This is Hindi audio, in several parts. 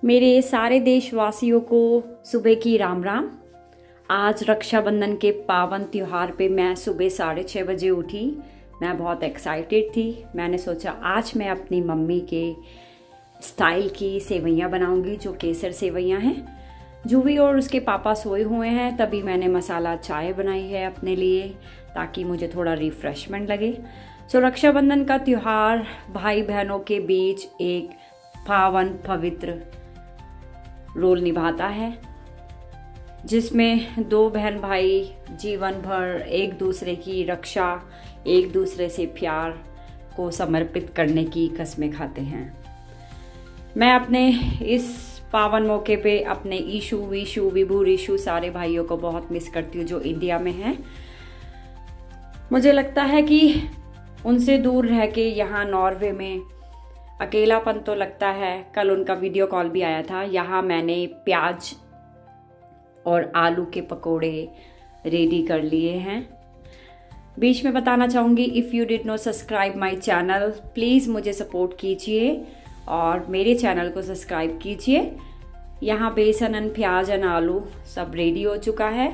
मेरे सारे देशवासियों को सुबह की राम राम। आज रक्षाबंधन के पावन त्योहार पे मैं सुबह 6:30 बजे उठी। मैं बहुत एक्साइटेड थी। मैंने सोचा आज मैं अपनी मम्मी के स्टाइल की सेवइयाँ बनाऊंगी, जो केसर सेवइयाँ हैं। जूवी और उसके पापा सोए हुए हैं, तभी मैंने मसाला चाय बनाई है अपने लिए, ताकि मुझे थोड़ा रिफ्रेशमेंट लगे। रक्षाबंधन का त्योहार भाई बहनों के बीच एक पावन पवित्र रोल निभाता है, जिसमें दो बहन भाई जीवन भर एक दूसरे की रक्षा, एक दूसरे से प्यार को समर्पित करने की कस्में खाते हैं। मैं अपने इस पावन मौके पे अपने ईशु, विशु, विभू, रिशु सारे भाइयों को बहुत मिस करती हूँ जो इंडिया में हैं। मुझे लगता है कि उनसे दूर रह के यहाँ नॉर्वे में अकेलापन तो लगता है। कल उनका वीडियो कॉल भी आया था। यहाँ मैंने प्याज और आलू के पकोड़े रेडी कर लिए हैं। बीच में बताना चाहूँगी, if you did not subscribe my channel, please मुझे सपोर्ट कीजिए और मेरे चैनल को सब्सक्राइब कीजिए। यहाँ बेसन एंड प्याज एंड आलू सब रेडी हो चुका है।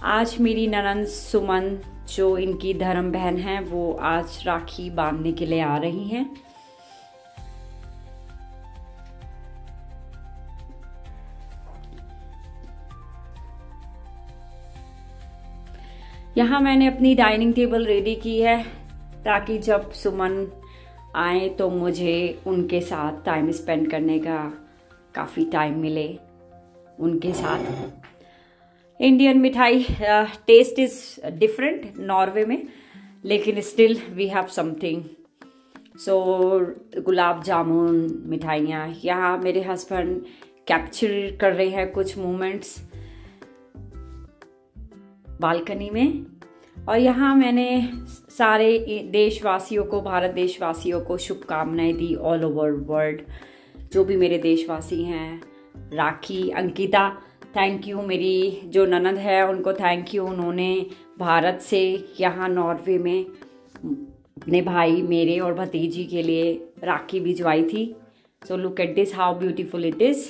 आज मेरी ननंद सुमन, जो इनकी धर्म बहन है, वो आज राखी बांधने के लिए आ रही हैं। यहाँ मैंने अपनी डाइनिंग टेबल रेडी की है, ताकि जब सुमन आए तो मुझे उनके साथ टाइम स्पेंड करने का काफ़ी टाइम मिले उनके साथ। इंडियन मिठाई टेस्ट इज़ डिफरेंट नॉर्वे में, लेकिन still we have something. Gulab jamun मिठाइयाँ, यहाँ मेरे हस्बैंड कैप्चर कर रहे हैं कुछ मोमेंट्स बालकनी में। और यहाँ मैंने सारे देशवासियों को, भारत देशवासियों को शुभकामनाएं दी, ऑल ओवर वर्ल्ड, जो भी मेरे देशवासी हैं। राखी, अंकिता, थैंक यू। मेरी जो ननद है उनको थैंक यू, उन्होंने भारत से यहाँ नॉर्वे में अपने भाई, मेरे और भतीजी के लिए राखी भिजवाई थी। So look at this, how beautiful it is.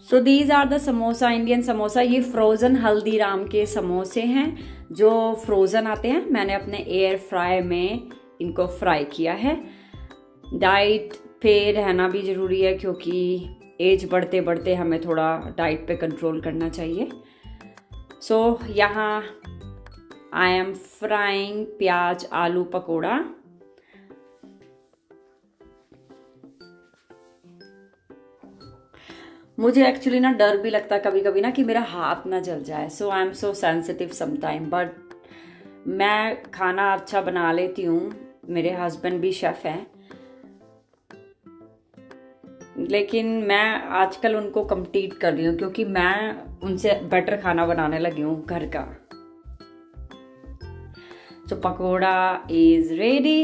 So these are the samosa, Indian samosa. ये फ्रोज़न हल्दीराम के समोसे हैं, जो फ्रोज़न आते हैं। मैंने अपने एयर फ्राई में इनको फ्राई किया है। डाइट पे रहना भी ज़रूरी है, क्योंकि एज बढ़ते बढ़ते हमें थोड़ा डाइट पे कंट्रोल करना चाहिए। यहाँ आई एम फ्राइंग प्याज आलू पकोड़ा। मुझे एक्चुअली ना डर भी लगता है कभी कभी ना कि मेरा हाथ ना जल जाए। I am so sensitive sometime, but मैं खाना अच्छा बना लेती हूँ। मेरे हस्बैंड भी शेफ़ हैं, लेकिन मैं आजकल उनको कम्पीट कर रही हूँ, क्योंकि मैं उनसे बेटर खाना बनाने लगी हूँ घर का। Pakora is ready.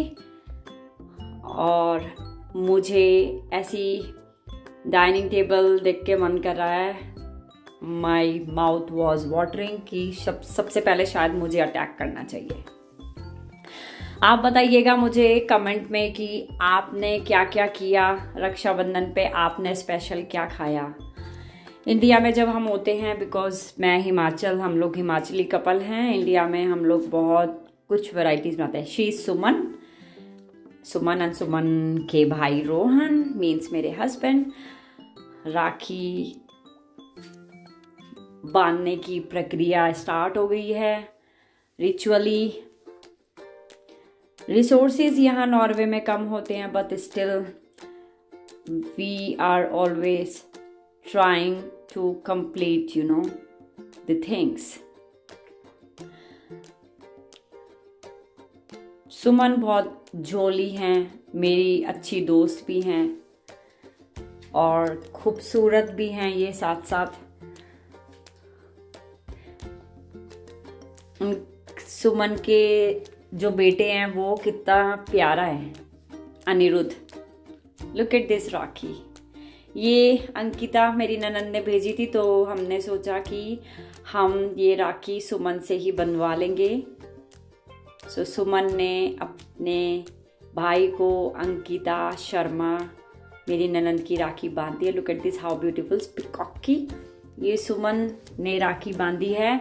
और मुझे ऐसी डाइनिंग टेबल देख के मन कर रहा है, माई माउथ वॉज वाटरिंग, कि सबसे पहले शायद मुझे अटैक करना चाहिए। आप बताइएगा मुझे कमेंट में कि आपने क्या क्या किया रक्षाबंधन पे, आपने स्पेशल क्या खाया। इंडिया में जब हम होते हैं, बिकॉज मैं हिमाचल, हम लोग हिमाचली कपल हैं, इंडिया में हम लोग बहुत कुछ वैरायटीज बनाते हैं। शी सुमन, सुमन एंड सुमन के भाई रोहन, मीन्स मेरे हस्बैंड। राखी बांधने की प्रक्रिया स्टार्ट हो गई है रिचुअली। रिसोर्सेज यहाँ नॉर्वे में कम होते हैं, but still we are always trying to complete the things. Suman बहुत जोली हैं, मेरी अच्छी दोस्त भी हैं और खूबसूरत भी हैं ये साथ साथ। सुमन के जो बेटे हैं वो कितना प्यारा है, अनिरुद्ध। लुक एट दिस राखी। ये अंकिता मेरी ननद ने भेजी थी, तो हमने सोचा कि हम ये राखी सुमन से ही बनवा लेंगे। सो सुमन ने अपने भाई को अंकिता शर्मा मेरी ननद की राखी बांधी है। Look at this how beautiful peacock की ये सुमन ने राखी बांधी है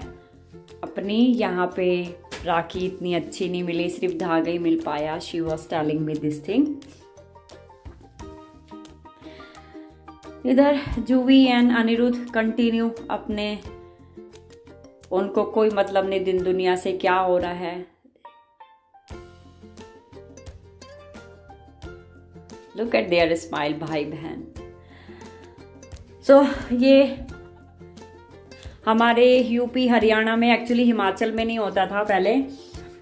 अपनी। यहाँ पे राखी इतनी अच्छी नहीं मिली, सिर्फ धागा ही मिल पाया। She was telling me this thing. इधर जुवी एंड अनिरुद्ध कंटिन्यू अपने, उनको कोई मतलब नहीं दिन दुनिया से क्या हो रहा है। लुक एट देयर स्माइल भाई बहन। सो ये हमारे यूपी हरियाणा में, एक्चुअली हिमाचल में नहीं होता था पहले,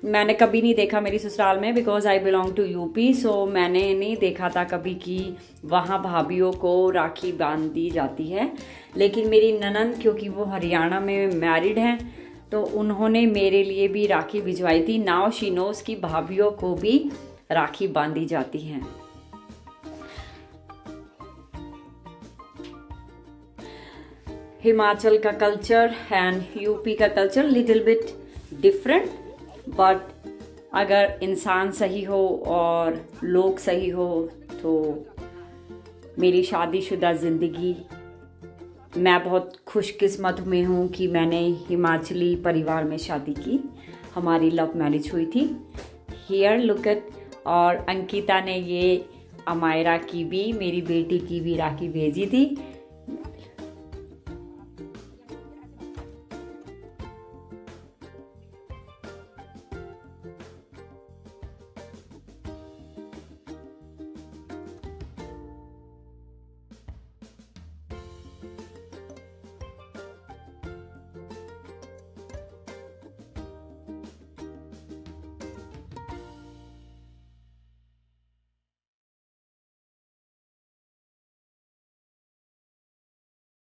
मैंने कभी नहीं देखा मेरी ससुराल में, because I belong to UP. सो मैंने नहीं देखा था कभी कि वहाँ भाभीियों को राखी बांध दी जाती है। लेकिन मेरी ननद, क्योंकि वो हरियाणा में मैरिड हैं, तो उन्होंने मेरे लिए भी राखी भिजवाई थी। नाउ शी नोज की भाभीियों को भी राखी बांधी जाती हैं। हिमाचल का कल्चर एंड यूपी का culture little bit different, but अगर इंसान सही हो और लोग सही हो तो मेरी शादीशुदा ज़िंदगी, मैं बहुत खुशकिस्मत में हूँ कि मैंने हिमाचली परिवार में शादी की। हमारी लव मैरिज हुई थी। हियर लुक एट, और अंकिता ने ये अमायरा की भी, मेरी बेटी की भी राखी भेजी थी।